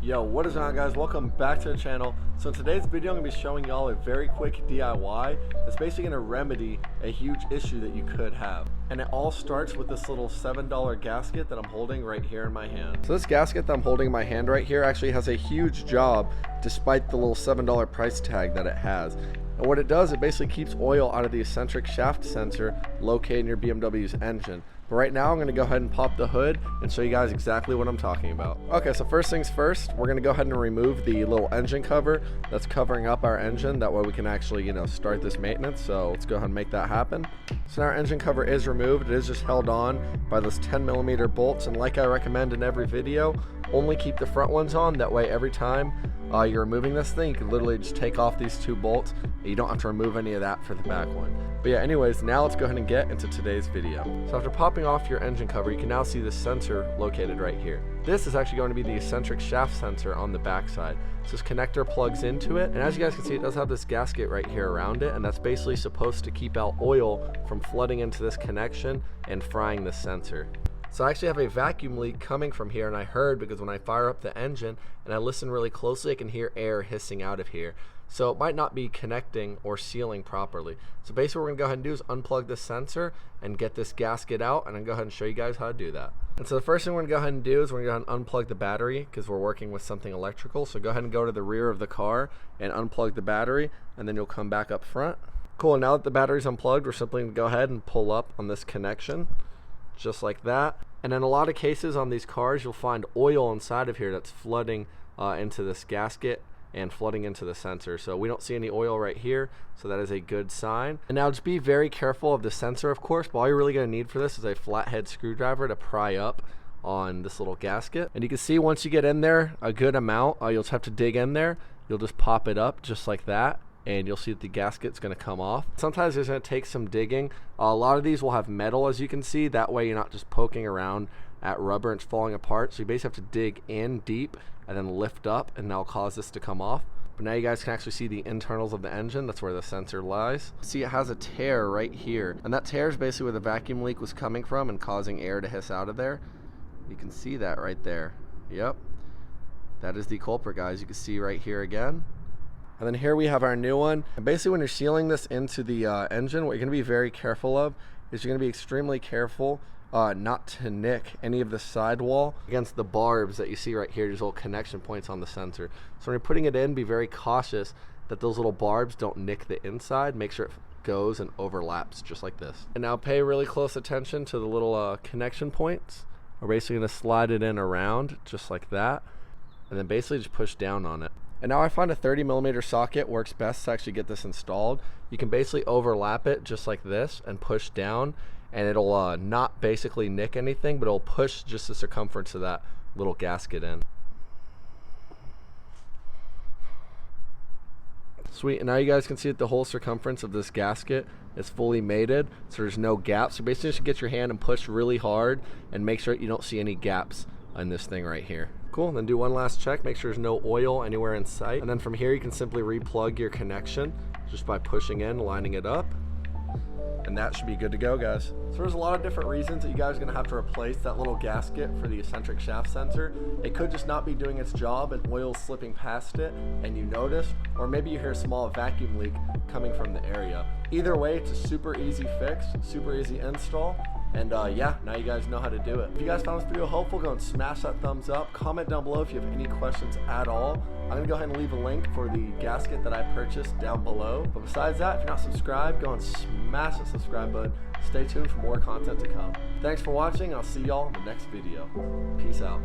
Yo, what is on, guys? Welcome back to the channel. So in today's video, I'm going to be showing y'all a very quick DIY that's basically going to remedy a huge issue that you could have. And it all starts with this little $7 gasket that I'm holding right here in my hand. So this gasket that I'm holding in my hand right here actually has a huge job despite the little $7 price tag that it has. And what it does, it basically keeps oil out of the eccentric shaft sensor located in your BMW's engine. But right now I'm going to go ahead and pop the hood and show you guys exactly what I'm talking about. Okay, so first things first, we're going to go ahead and remove the little engine cover that's covering up our engine. That way we can actually, start this maintenance. So let's go ahead and make that happen. So now our engine cover is removed. It is just held on by those 10mm bolts. And like I recommend in every video, only keep the front ones on. That way every time you're removing this thing, you can literally just take off these two bolts. You don't have to remove any of that for the back one. But yeah, anyways, now let's go ahead and get into today's video. So after popping off your engine cover, you can now see the sensor located right here. This is actually going to be the eccentric shaft sensor on the back side. So this connector plugs into it, and as you guys can see, it does have this gasket right here around it, and that's basically supposed to keep out oil from flooding into this connection and frying the sensor. So I actually have a vacuum leak coming from here, and I heard, because when I fire up the engine and I listen really closely, I can hear air hissing out of here. So it might not be connecting or sealing properly. So basically what we're going to go ahead and do is unplug this sensor and get this gasket out, and I'm going to go ahead and show you guys how to do that. And so the first thing we're going to go ahead and do is we're going to go ahead and unplug the battery, because we're working with something electrical. So go ahead and go to the rear of the car and unplug the battery, and then you'll come back up front. Cool, and now that the battery's unplugged, we're simply going to go ahead and pull up on this connection, just like that. And in a lot of cases on these cars, you'll find oil inside of here that's flooding into this gasket and flooding into the sensor. So we don't see any oil right here, so that is a good sign. And now just be very careful of the sensor, of course, but all you're really going to need for this is a flathead screwdriver to pry up on this little gasket. And you can see once you get in there a good amount, you'll just have to dig in there. You'll just pop it up just like that, and you'll see that the gasket's going to come off. Sometimes it's going to take some digging. A lot of these will have metal, as you can see. That way you're not just poking around at rubber and it's falling apart. So you basically have to dig in deep and then lift up, and that'll cause this to come off. But now you guys can actually see the internals of the engine. That's where the sensor lies. See, it has a tear right here, and that tear is basically where the vacuum leak was coming from and causing air to hiss out of there. You can see that right there. Yep, that is the culprit, guys. You can see right here again. And then here we have our new one. And basically when you're sealing this into the engine, what you're gonna be very careful of is you're gonna be extremely careful not to nick any of the sidewall against the barbs that you see right here, these little connection points on the sensor. So when you're putting it in, be very cautious that those little barbs don't nick the inside. Make sure it goes and overlaps just like this. And now pay really close attention to the little connection points. We're basically gonna slide it in around just like that, and then basically just push down on it. And now I find a 30mm socket works best to actually get this installed. You can basically overlap it just like this and push down, and it'll not basically nick anything, but it'll push just the circumference of that little gasket in. Sweet, and now you guys can see that the whole circumference of this gasket is fully mated, so there's no gaps. So basically just get your hand and push really hard and make sure you don't see any gaps on this thing right here. Cool, and then do one last check, make sure there's no oil anywhere in sight. And then from here you can simply replug your connection just by pushing in, lining it up. And that should be good to go, guys. So there's a lot of different reasons that you guys are gonna have to replace that little gasket for the eccentric shaft sensor. It could just not be doing its job and oil slipping past it and you notice, or maybe you hear a small vacuum leak coming from the area. Either way, it's a super easy fix, super easy install. And yeah, now you guys know how to do it. If you guys found this video helpful, go and smash that thumbs up. Comment down below if you have any questions at all. I'm gonna go ahead and leave a link for the gasket that I purchased down below. But besides that, if you're not subscribed, go and smash the subscribe button. Stay tuned for more content to come. Thanks for watching, and I'll see y'all in the next video. Peace out.